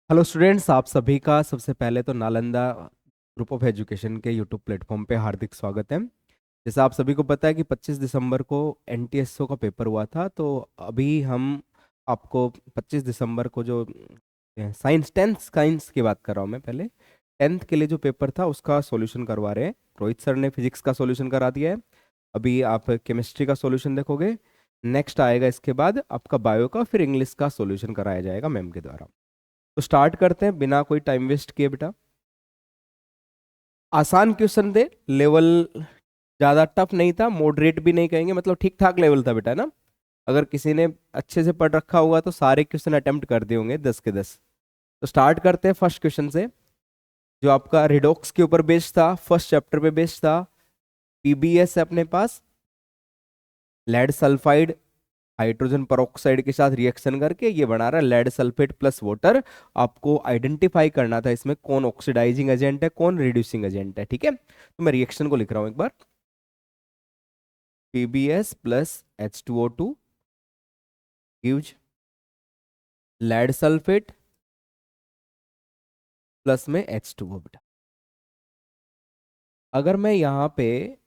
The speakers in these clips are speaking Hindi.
हेलो स्टूडेंट्स, आप सभी का सबसे पहले तो नालंदा ग्रुप ऑफ एजुकेशन के यूट्यूब प्लेटफॉर्म पे हार्दिक स्वागत है। जैसा आप सभी को पता है कि 25 दिसंबर को एनटीएसओ का पेपर हुआ था, तो अभी हम आपको 25 दिसंबर को जो साइंस 10th साइंस की बात कर रहा हूँ मैं। पहले 10th के लिए जो पेपर था उसका सॉल्यूशन करवा रहे हैं। रोहित सर ने फिजिक्स का सॉल्यूशन करा दिया है। अभी आप केमिस्ट्री का सॉल्यूशन देखोगे। नेक्स्ट आएगा इसके बाद आपका बायो का, फिर इंग्लिश का सॉल्यूशन कराया जाएगा मैम के द्वारा। तो स्टार्ट करते हैं बिना कोई टाइम वेस्ट किए बेटा। आसान क्वेश्चन दे, लेवल ज्यादा टफ नहीं था, मॉडरेट भी नहीं कहेंगे, मतलब ठीक ठाक लेवल था बेटा ना। अगर किसी ने अच्छे से पढ़ रखा होगा तो सारे क्वेश्चन अटेम्प्ट कर दिए होंगे 10 के 10। तो स्टार्ट करते हैं फर्स्ट क्वेश्चन से, जो आपका रिडॉक्स के ऊपर बेस्ड था, फर्स्ट चैप्टर पे बेस्ड था। पीबीएस है अपने पास, लेड सल्फाइड हाइड्रोजन परऑक्साइड के साथ रिएक्शन करके ये बना रहा है लेड सल्फेट प्लस वाटर। आपको आइडेंटिफाई करना था इसमें कौन ऑक्सीडाइजिंग एजेंट है, कौन रिड्यूसिंग एजेंट है। ठीक है, तो मैं रिएक्शन को लिख रहा हूं एक बार। PbS plus H2O2 gives lead sulphate plus में H2O बेटा। अगर मैं यहाँ पे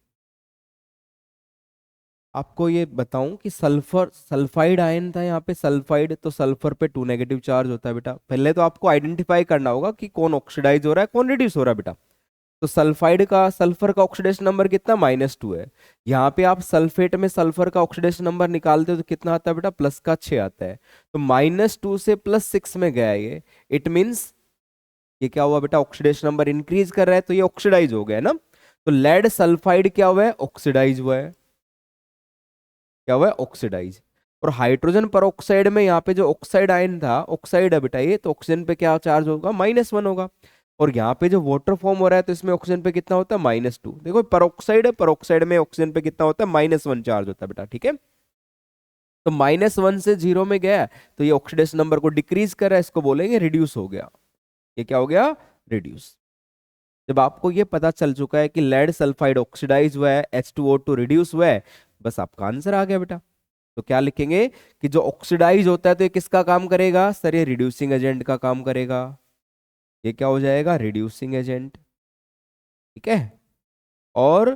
आपको ये बताऊं कि सल्फर सल्फाइड आयन था यहाँ पे, सल्फाइड, तो सल्फर पे 2 नेगेटिव चार्ज होता है बेटा। पहले तो आपको आइडेंटिफाई करना होगा कि कौन ऑक्सीडाइज हो रहा है, कौन रिड्यूस हो रहा है बेटा। तो सल्फाइड का, सल्फर का ऑक्सीडेशन नंबर कितना, -2 है। यहाँ पे आप सल्फेट में सल्फर का ऑक्सीडेशन नंबर निकालते हो तो कितना आता है बेटा, +6 आता है। तो -2 से +6 में गया ये। इट मीन्स ये क्या हुआ बेटा, ऑक्सीडेशन नंबर इंक्रीज कर रहा है, तो ये ऑक्सीडाइज हो गया है ना। तो लेड सल्फाइड क्या हुआ है, ऑक्सीडाइज हुआ है। क्या हुआ है, ऑक्सीडाइज। और हाइड्रोजन परऑक्साइड में यहाँ पे जो ऑक्साइड आयन था, ऑक्साइड है बेटा ये, तो ऑक्सीजन पे क्या चार्ज होगा, -1 होगा। और यहाँ पे जो वाटर फॉर्म हो रहा है तो इसमें ऑक्सीजन पे कितना होता है, -2। देखो परऑक्साइड है, परऑक्साइड में ऑक्सीजन पे कितना होता है, -1 चार्ज होता है बेटा। ठीक है, तो -1 से 0 में गया, तो ये ऑक्सीडेशन नंबर को डिक्रीज कर रहा है, इसको बोलेंगे रिड्यूस हो गया। ये क्या हो गया, रिड्यूस। जब आपको ये पता चल चुका है कि लेड सल्फाइड ऑक्सीडाइज हुआ है, H2O2 रिड्यूस हुआ है, बस आपका आंसर आ गया बेटा। तो क्या लिखेंगे कि जो ऑक्सीडाइज होता है तो ये किसका काम करेगा सर, ये रिड्यूसिंग एजेंट का काम करेगा। ये क्या हो जाएगा, रिड्यूसिंग एजेंट। ठीक है, और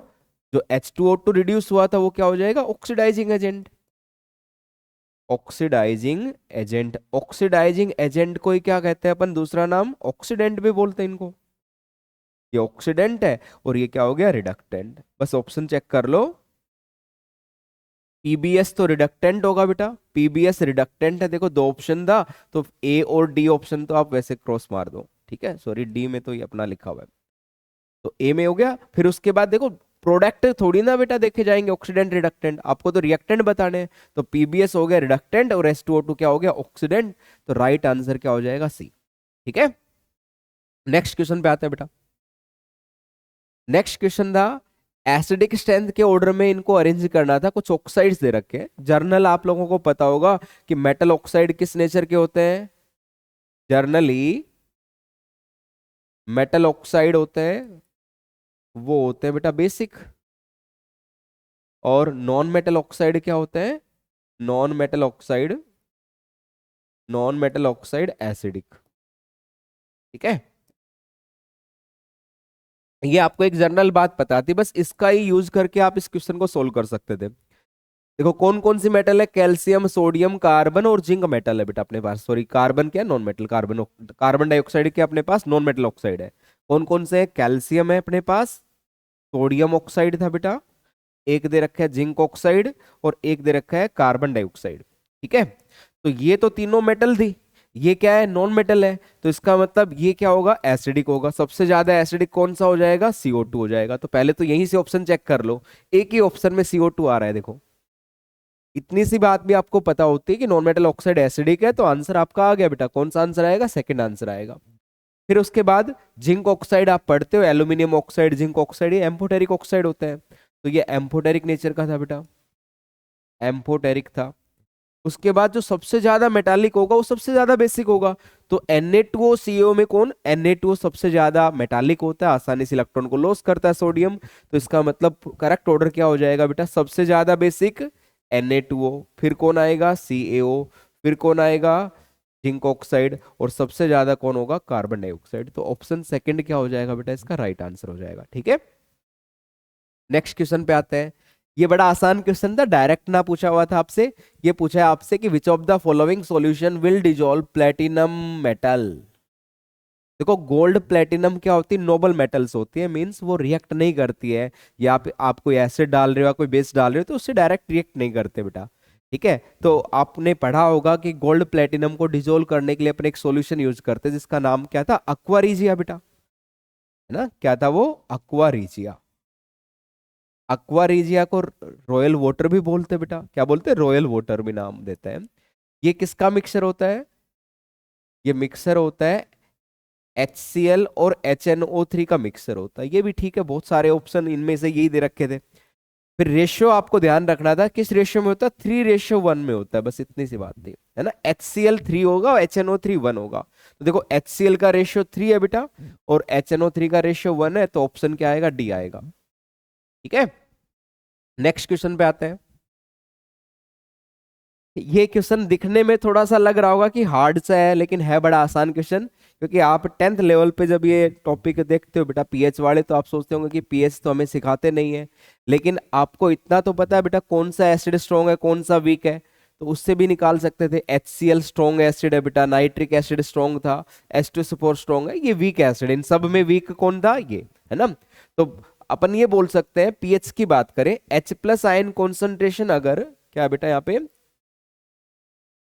जो H2O2 रिड्यूस हुआ था वो क्या हो जाएगा, oxidising agent. Oxidising agent, oxidising agent को ही क्या कहते हैं अपन, दूसरा नाम ऑक्सीडेंट भी बोलते हैं इनको। ये ऑक्सीडेंट है और ये क्या हो गया, रिडक्टेंट। बस ऑप्शन चेक कर लो। पीबीएस तो रिडक्टेंट होगा बेटा, पीबीएस रिडक्टेंट है। देखो दो ऑप्शन था, तो ए और डी ऑप्शन तो आप वैसे क्रॉस मार दो। ठीक है, सॉरी डी में तो ये अपना लिखा हुआ है, तो ए में हो गया। फिर उसके बाद देखो प्रोडक्ट थोड़ी ना बेटा देखे जाएंगे, ऑक्सीडेंट रिडक्टेंट, आपको तो रिएक्टेंट बताने हैं। तो पीबीएस हो गया रिडक्टेंट और H2O2 क्या हो गया, ऑक्सीडेंट। तो राइट आंसर क्या हो जाएगा, सी। ठीक है, नेक्स्ट क्वेश्चन पे आते हैं बेटा। नेक्स्ट क्वेश्चन था, एसिडिक स्ट्रेंथ के ऑर्डर में इनको अरेंज करना था। कुछ ऑक्साइड्स दे रखे हैं, जर्नल आप लोगों को पता होगा कि मेटल ऑक्साइड किस नेचर के होते हैं, जर्नली मेटल ऑक्साइड होते हैं, वो होते हैं बेटा बेसिक। और नॉन मेटल ऑक्साइड क्या होते हैं, non metal oxide, non metal oxide acidic. ठीक है, ये आपको एक जनरल बात पता थी, बस इसका ही यूज करके आप इस क्वेश्चन को सोल्व कर सकते थे। देखो कौन कौन सी मेटल है, कैल्शियम, सोडियम, कार्बन और जिंक मेटल है बेटा अपने पास। सॉरी, कार्बन क्या, non metal, carbon, carbon dioxide क्या अपने पास, नॉन मेटल ऑक्साइड है। कौन कौन से है, कैल्शियम है अपने पास, सोडियम ऑक्साइड था बेटा, एक दे रखा है जिंक ऑक्साइड, और एक दे रखा है कार्बन डाइऑक्साइड। ठीक है, तो ये तो तीनों मेटल थी, ये क्या है, नॉन मेटल है। तो इसका मतलब ये क्या होगा, एसिडिक होगा। सबसे ज्यादा एसिडिक कौन सा हो जाएगा, CO2 हो जाएगा। तो पहले तो यहीं से ऑप्शन चेक कर लो, एक ही ऑप्शन में CO2 आ रहा है। देखो इतनी सी बात भी आपको पता होती है कि नॉन मेटल ऑक्साइड एसिडिक है, तो आंसर आपका आ गया बेटा। कौन सा आंसर आएगा, सेकंड आंसर आएगा। फिर उसके बाद जिंक ऑक्साइड आप पढ़ते हो, एल्यूमिनियम ऑक्साइड, जिंक ऑक्साइड, ये एम्फोटेरिक ऑक्साइड होते हैं। तो ये एम्फोटेरिक नेचर का था बेटा, एम्फोटेरिक था। उसके बाद जो सबसे ज्यादा मेटालिक होगा वो सबसे ज्यादा बेसिक होगा। तो Na2CO में कौन, Na2O सबसे ज्यादा मेटालिक होता है, आसानी से इलेक्ट्रॉन को लॉस करता है, सोडियम। तो इसका मतलब करेक्ट ऑर्डर क्या हो जाएगा बेटा, सबसे ज्यादा बेसिक Na2O, फिर कौन आएगा, CaO, फिर कौन आएगा जिंक ऑक्साइड, और सबसे ज्यादा कौन होगा, कार्बन डाइऑक्साइड। तो ऑप्शन सेकंड क्या हो जाएगा बेटा, इसका राइट आंसर हो जाएगा। ठीक है, नेक्स्ट क्वेश्चन पे आते हैं। ये बड़ा आसान क्वेश्चन था, डायरेक्ट ना पूछा हुआ था आपसे। ये पूछा है आपसे कि which of the following solution will dissolve platinum metal. देखो गोल्ड प्लेटिनम क्या होती है, नोबल मेटल्स होती है, मींस वो रिएक्ट नहीं करती है। या आप कोई एसिड डाल रहे हो, कोई बेस डाल रहे हो, तो उससे डायरेक्ट रिएक्ट नहीं करते बेटा। ठीक है, तो आपने पढ़ा होगा कि गोल्ड प्लेटिनम को डिजोल्व करने के लिए अपने एक सॉल्यूशन यूज करते हैं जिसका नाम क्या था, अक्वा रिजिया बेटा, है ना। क्या था वो, अक्वा रिजिया। अक्वा रिजिया को रॉयल वाटर भी बोलते हैं बेटा, क्या बोलते हैं, रॉयल वाटर भी नाम देते हैं। ये किसका मिक्सचर होता है, ये मिक्सर होता है HCl और HNO3 का मिक्सर होता है। ये भी ठीक है, बहुत सारे ऑप्शन इनमें से यही दे रखे थे। फिर रेशियो आपको ध्यान रखना था, किस रेशियो में होता है, 3:1 में होता है, बस इतनी सी बात थी, है ना। HCl 3 होगा और HNO3 1 होगा। तो देखो HCl का रेशियो 3 है बेटा और HNO3 का रेशियो 1 है, तो ऑप्शन क्या आएगा, डी आएगा। ठीक है, नेक्स्ट क्वेश्चन पे आते हैं। ये क्वेश्चन दिखने में थोड़ा सा लग रहा होगा कि हार्ड सा है, लेकिन है बड़ा आसान क्वेश्चन। क्योंकि आप 10th लेवल पे जब ये टॉपिक देखते हो बेटा पीएच वाले, तो आप सोचते होंगे कि पीएच तो हमें सिखाते नहीं है। लेकिन आपको इतना तो पता है बेटा कौन सा एसिड स्ट्रॉन्ग है, कौन सा वीक है, तो उससे भी निकाल सकते थे। HCl स्ट्रॉन्ग एसिड है बेटा, नाइट्रिक एसिड स्ट्रॉन्ग था, H2SO4 स्ट्रॉन्ग है, ये वीक एसिड। इन सब में वीक कौन था, ये, है ना। तो अपन ये बोल सकते हैं, पीएच की बात करें, H+ आयन कॉन्सेंट्रेशन अगर, क्या बेटा यहाँ पे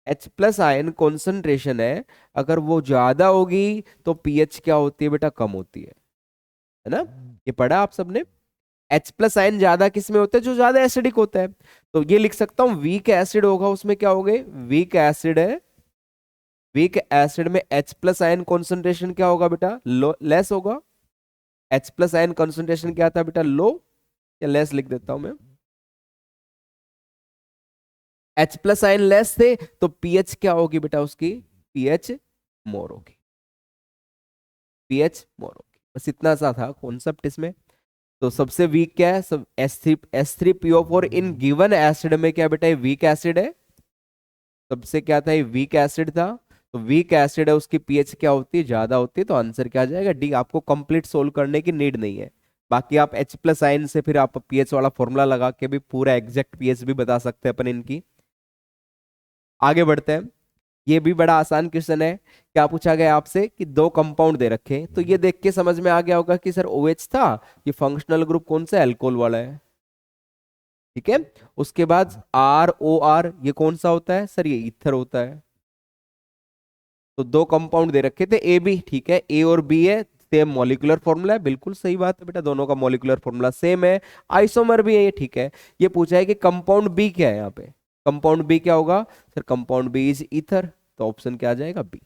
H+ आयन कॉन्सेंट्रेशन है, अगर वो ज्यादा होगी तो पीएच क्या होती है बेटा, कम होती है ना। ये पढ़ा आप सबने। H+ आयन ज्यादा किस में होता है, जो ज्यादा एसिडिक होता है। तो ये लिख सकता हूं, वीक एसिड होगा उसमें क्या हो गए, वीक एसिड है, वीक एसिड में H+ आयन कॉन्सेंट्रेशन क्या होगा बेटा, लो, लेस होगा। H+ आयन कॉन्सेंट्रेशन क्या था बेटा, लो, या लेस लिख देता हूं मैं। H+ आयन लेस थे तो पीएच क्या होगी बेटा उसकी, पीएच मोर होगी, पीएच मोर होगी। बस इतना सा था कॉन्सेप्ट इसमें। तो सबसे वीक क्या है, सब S3PO4 इन गिवन एसिड में क्या बेटा, ये वीक एसिड है। सबसे क्या था, ये वीक एसिड था। तो वीक एसिड है, उसकी पीएच क्या होती है, ज्यादा होती है। तो आंसर क्या आ जाएगा, डी। आपको कंप्लीट सोल्व करने की नीड नहीं है। बाकी आप H+ आयन से फिर आप पीएच वाला फॉर्मूला लगा के भी पूरा एग्जैक्ट पीएच भी बता सकते हैं अपन इनकी। आगे बढ़ते हैं। ये भी बड़ा आसान क्वेश्चन है। क्या पूछा गया आपसे कि दो कंपाउंड दे रखे हैं, तो ये देख के समझ में आ गया होगा कि सर OH था, ये फंक्शनल ग्रुप कौन सा, अल्कोहल वाला है। ठीक है, उसके बाद ROR, ये कौन सा होता है सर, ये ईथर होता है। तो दो कंपाउंड दे रखे थे ए बी, ठीक है, ए और बी है, सेम मॉलिक्यूलर फॉर्मूला है, बिल्कुल सही बात है बेटा, दोनों का मॉलिक्यूलर फॉर्मूला सेम है, आइसोमर भी है ये, ठीक है। ये पूछा है कि कंपाउंड बी क्या है, यहाँ पे कंपाउंड बी क्या होगा sir, compound B is ether. तो ऑप्शन क्या आ जाएगा, बी।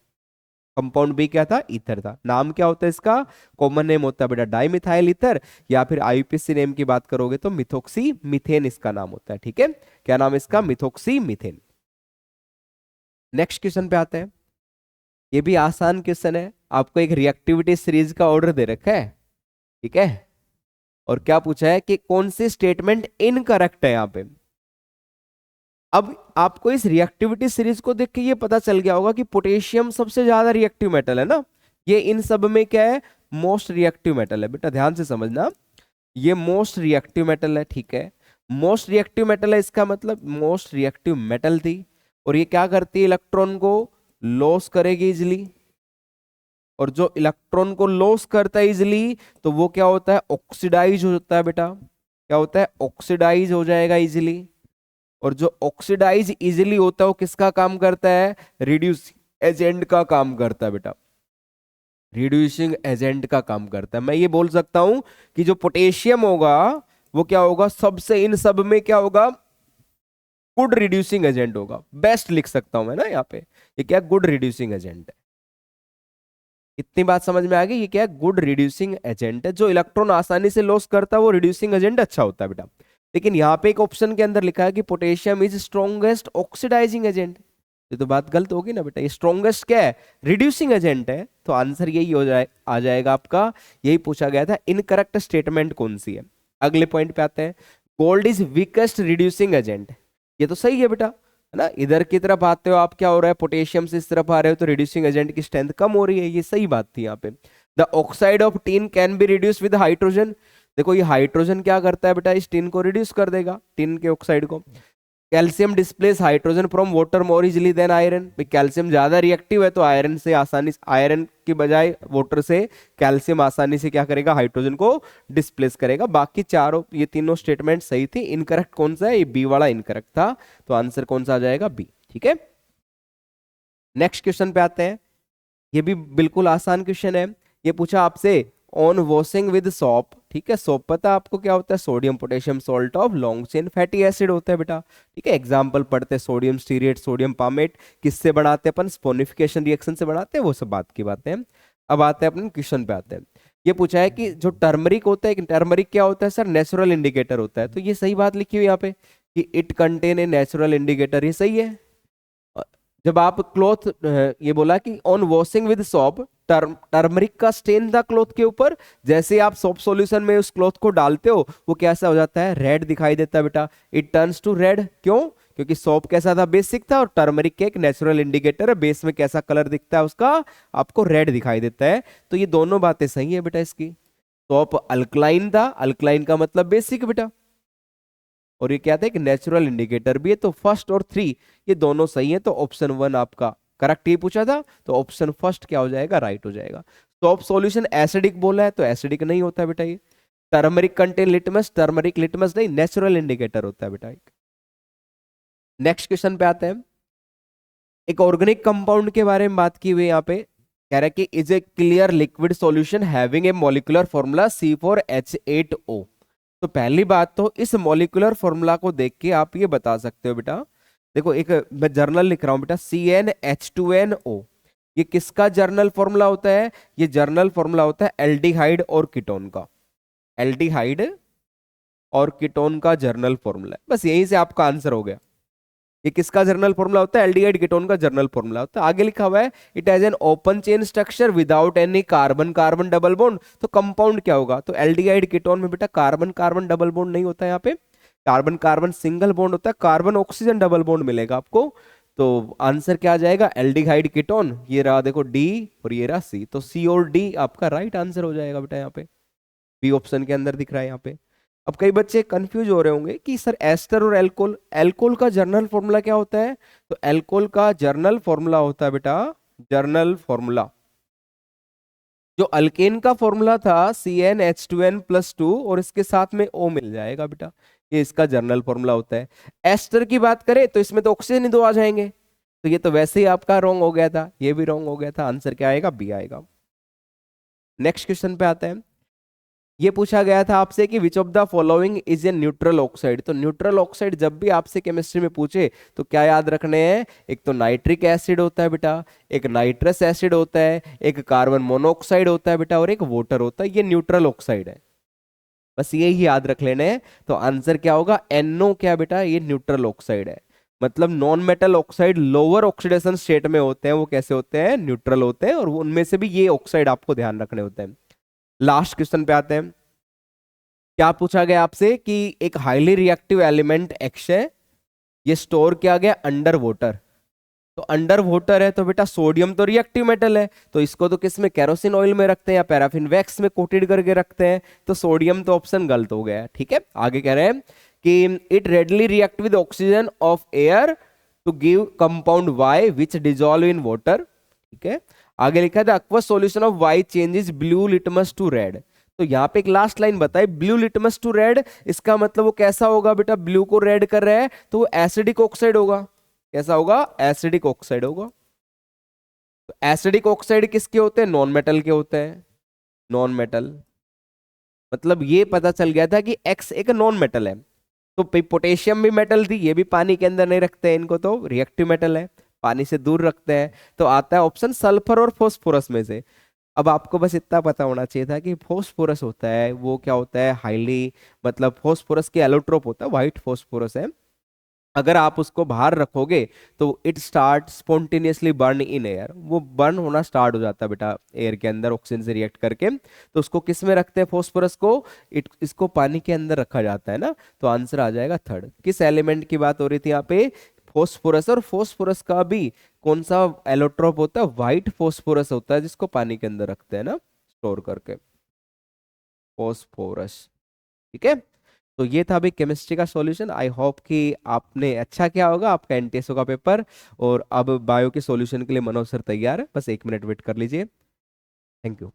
कंपाउंड बी क्या था, ईथर था। नाम क्या होता है इसका, कॉमन नेम होता है बेटा डाइमिथाइल ईथर, या फिर आईयूपीएसी नेम की बात करोगे तो मिथोक्सी मीथेन इसका नाम होता है। ठीक है, क्या नाम इसका, मिथोक्सी मीथेन। नेक्स्ट क्वेश्चन पे आते हैं। ये भी आसान क्वेश्चन है, आपको एक रिएक्टिविटी सीरीज का ऑर्डर दे रखा है, ठीक है। और क्या पूछा है कि कौन सी स्टेटमेंट इनकरेक्ट है यहाँ पे। अब आपको इस रिएक्टिविटी सीरीज को देख के ये पता चल गया होगा कि पोटेशियम सबसे ज्यादा रिएक्टिव मेटल है ना। ये इन सब में क्या है, मोस्ट रिएक्टिव मेटल है बेटा, ध्यान से समझना। ये मोस्ट रिएक्टिव मेटल है, ठीक है। मोस्ट रिएक्टिव मेटल है, इसका मतलब मोस्ट रिएक्टिव मेटल थी। और ये क्या करती है, इलेक्ट्रॉन को लॉस करेगी इजिली। और जो इलेक्ट्रॉन को लॉस करता है इजिली, तो वो क्या होता है, ऑक्सीडाइज होता है बेटा। क्या होता है, ऑक्सीडाइज हो जाएगा इजिली। और जो ऑक्सीडाइज इजिली होता है वो किसका काम करता है, रिड्यूसिंग एजेंट का काम करता है बेटा, रिड्यूसिंग एजेंट का काम करता है। मैं ये बोल सकता हूं कि जो पोटेशियम होगा वो क्या होगा, सबसे इन सब में क्या होगा, गुड रिड्यूसिंग एजेंट होगा, बेस्ट लिख सकता हूं मैं ना यहाँ पे। ये क्या, गुड रिड्यूसिंग एजेंट है। इतनी बात समझ में आ गई, ये क्या है, गुड रिड्यूसिंग एजेंट है। जो इलेक्ट्रॉन आसानी से लॉस करता है वो रिड्यूसिंग एजेंट अच्छा होता है बेटा। लेकिन यहाँ पे एक ऑप्शन के अंदर लिखा है कि potassium is strongest oxidising agent. ये तो बात गलत होगी ना बेटा, ये स्ट्रॉन्गेस्ट क्या है, रिड्यूसिंग एजेंट है। तो आंसर यही हो जाए, आ जाएगा आपका। यही पूछा गया था, इनकरेक्ट स्टेटमेंट कौन सी है। अगले पॉइंट पे आते हैं। Gold is weakest reducing agent, ये तो सही है बेटा। है ना। इधर की तरफ आते हो आप, क्या हो रहा है, पोटेशियम से इस तरफ आ रहे हो तो रिड्यूसिंग एजेंट की स्ट्रेंथ कम हो रही है, ये सही बात थी यहाँ पे। The oxide of tin can be reduce with hydrogen. देखो ये हाइड्रोजन क्या करता है बेटा, इस टिन को रिड्यूस कर देगा, टिन के ऑक्साइड को। Calcium displace hydrogen from water more easily than iron. Calcium ज्यादा रिएक्टिव है तो आयरन से आसानी, आयरन की बजाय वाटर से कैल्शियम आसानी से क्या करेगा, हाइड्रोजन को डिस्प्लेस करेगा। बाकी चारों ये तीनों स्टेटमेंट सही थी। इनकरेक्ट कौन सा है, ये बी वाला इनकरेक्ट था, तो आंसर कौन सा आ जाएगा, बी। ठीक है, नेक्स्ट क्वेश्चन पे आते हैं। ये भी बिल्कुल आसान क्वेश्चन है। ये पूछा आपसे ऑन वॉशिंग विद सोप। ठीक है, सोप पता है आपको क्या होता है, sodium potassium salt of long chain fatty acid होता है बेटा। ठीक है, एग्जांपल पढ़ते हैं, सोडियम स्टीरेट, सोडियम पामेट, किससे बनाते हैं अपन, स्पोनिफिकेशन रिएक्शन से बनाते हैं, वो सब बात की बातें हैं। अब आते हैं अपने क्वेश्चन पे आते हैं। ये पूछा है कि जो टर्मरिक होता है, टर्मरिक क्या होता है सर, नेचुरल इंडिकेटर होता है। तो ये सही बात लिखी हुई यहाँ पे कि it contain a natural indicator, ये सही है। जब आप क्लॉथ, ये बोला कि on washing with soap, turmeric का स्टेन था क्लॉथ के ऊपर, जैसे आप सोप सॉल्यूशन में उस क्लॉथ को डालते हो वो कैसा हो जाता है, रेड दिखाई देता है बेटा। इट टर्न्स टू रेड, क्यों, क्योंकि सोप कैसा था, बेसिक था, और टर्मरिक के एक नेचुरल इंडिकेटर है, बेस में कैसा कलर दिखता है उसका, आपको रेड दिखाई देता है। तो ये दोनों बातें सही है बेटा इसकी। सोप अल्कलाइन था, अल्कलाइन का मतलब बेसिक बेटा, और ये क्या था, एक नेचुरल इंडिकेटर भी है। तो फर्स्ट और थ्री ये दोनों सही है, तो ऑप्शन वन आपका करेक्ट ही पूछा था, तो ऑप्शन फर्स्ट क्या हो जाएगा, राइट हो जाएगा। सोप सॉल्यूशन एसिडिक बोला है तो एसिडिक नहीं होता बेटा ये। Turmeric contain litmus, turmeric litmus नहीं, नेचुरल इंडिकेटर होता है बेटा एक। नेक्स्ट क्वेश्चन पे आते हैं। एक ऑर्गेनिक कंपाउंड के बारे में बात की हुई यहाँ पे, कह रहा है कि is a clear liquid solution having a molecular formula C4H8O। तो पहली बात तो इस मॉलिक्यूलर फॉर्मूला को देख के आप ये बता सकते हो बेटा, देखो एक मैं जर्नल लिख रहा हूं बेटा, CnH2nO, ये किसका जर्नल फॉर्मूला होता है, ये जर्नल फॉर्मूला होता है एल्डिहाइड और कीटोन का, एल्डिहाइड और कीटोन का जर्नल फॉर्मूला है। बस यहीं से आपका आंसर हो गया। ये किसका जर्नल फॉर्मूला होता है, एल्डिहाइड कीटोन का जर्नल फॉर्मूला होता है। आगे लिखा हुआ है it has an open chain structure without any carbon carbon double bond. तो कंपाउंड क्या होगा, तो एल्डिहाइड कीटोन में बेटा कार्बन कार्बन डबल बॉन्ड नहीं होता है, यहाँ पे कार्बन कार्बन सिंगल बॉन्ड होता है, कार्बन ऑक्सीजन डबल बॉन्ड मिलेगा आपको। तो आंसर क्या आ जाएगा, एल्डिहाइड कीटोन, ये रहा देखो डी और ये रहा सी, तो सी और डी आपका राइट आंसर हो जाएगा बेटा, यहाँ पे बी ऑप्शन के अंदर दिख रहा है यहाँ पे। अब कई बच्चे कंफ्यूज हो रहे होंगे कि सर एस्टर और एल्कोहल, एल्कोहल का जर्नल फॉर्मूला क्या होता है, तो एल्कोहल का जर्नल फॉर्मूला होता है बेटा, जर्नल फॉर्मूला जो अल्केन का फॉर्मूला था CnH2n+2 और इसके साथ में O मिल जाएगा बेटा, ये इसका जर्नल फॉर्मूला होता है। एस्टर की बात करें तो इसमें तो ऑक्सीजन ही दो आ जाएंगे, तो ये तो वैसे ही आपका रॉन्ग हो गया था, ये भी रॉन्ग हो गया था, आंसर क्या आएगा, बी आएगा। नेक्स्ट क्वेश्चन पे आते हैं। ये पूछा गया था आपसे कि which of the following is a neutral oxide. तो न्यूट्रल ऑक्साइड जब भी आपसे केमिस्ट्री में पूछे तो क्या याद रखने हैं, एक तो नाइट्रिक एसिड होता है बेटा, एक नाइट्रस एसिड होता है, एक कार्बन मोनोऑक्साइड होता है बेटा, और एक वाटर होता है, ये न्यूट्रल ऑक्साइड है। बस ये ही याद रख लेने हैं। तो आंसर क्या होगा, NO क्या बेटा, ये न्यूट्रल ऑक्साइड है। मतलब non metal oxide lower oxidation state में होते हैं, वो कैसे होते हैं, न्यूट्रल होते हैं, और उनमें से भी ये ऑक्साइड आपको ध्यान रखने होते हैं। लास्ट क्वेश्चन पे आते हैं। क्या पूछा गया आपसे कि एक हाईली रिएक्टिव एलिमेंट एक्स है, ये स्टोर किया गया अंडर वाटर। तो अंडर वाटर है तो बेटा सोडियम तो रिएक्टिव मेटल है, तो इसको तो किस में, केरोसिन ऑयल में रखते हैं या पैराफिन वैक्स में कोटेड करके रखते हैं, तो सोडियम तो ऑप्शन गलत हो गया है। ठीक है, आगे कह रहे हैं कि it readily react with oxygen of air to give compound Y which dissolve in water. ठीक है, आगे लिखा है the aqueous solution of Y changes blue litmus to red। तो यहाँ पे एक लास्ट लाइन बताई, ब्लू लिटमस टू रेड, इसका मतलब वो कैसा होगा बेटा, ब्लू को रेड कर रहा है तो वो एसिडिक ऑक्साइड होगा। कैसा होगा, एसिडिक ऑक्साइड होगा। तो एसिडिक ऑक्साइड किसके होते हैं, नॉन मेटल के होते हैं, नॉन मेटल। मतलब ये पता चल गया था कि एक्स एक नॉन मेटल है। तो पोटेशियम भी मेटल थी, ये भी पानी के अंदर नहीं रखते हैं इनको, तो रिएक्टिव मेटल है, पानी से दूर रखते हैं। तो आता है ऑप्शन सल्फर और फॉस्फोरस में से। अब आपको बस इतना पता होना चाहिए था कि फॉस्फोरस होता है वो क्या होता है, हाईली, मतलब फॉस्फोरस के एलोट्रोप होता है, व्हाइट फॉस्फोरस है। अगर आप उसको बाहर रखोगे तो it start spontaneously burn in air, वो बर्न होना स्टार्ट हो जाता है बेटा एयर के अंदर ऑक्सीजन से रिएक्ट करके। तो उसको किस में रखते हैं, फॉस्फोरस को, इसको पानी के अंदर रखा जाता है ना। तो आंसर आ जाएगा थर्ड। किस एलिमेंट की बात हो रही थी यहाँ पे, फोस्फोरस, और फोस्फोरस का भी कौन सा एलोट्रोप होता है, व्हाइट फोस्फोरस होता है जिसको पानी के अंदर रखते हैं ना स्टोर करके, फोस्फोरस। ठीक है, तो ये था अभी केमिस्ट्री का सॉल्यूशन। आई होप कि आपने अच्छा किया होगा आपका एनटीएसओ का पेपर। और अब बायो के सॉल्यूशन के लिए मनोज सर तैयार है, बस 1 मिनट वेट कर लीजिए। Thank you.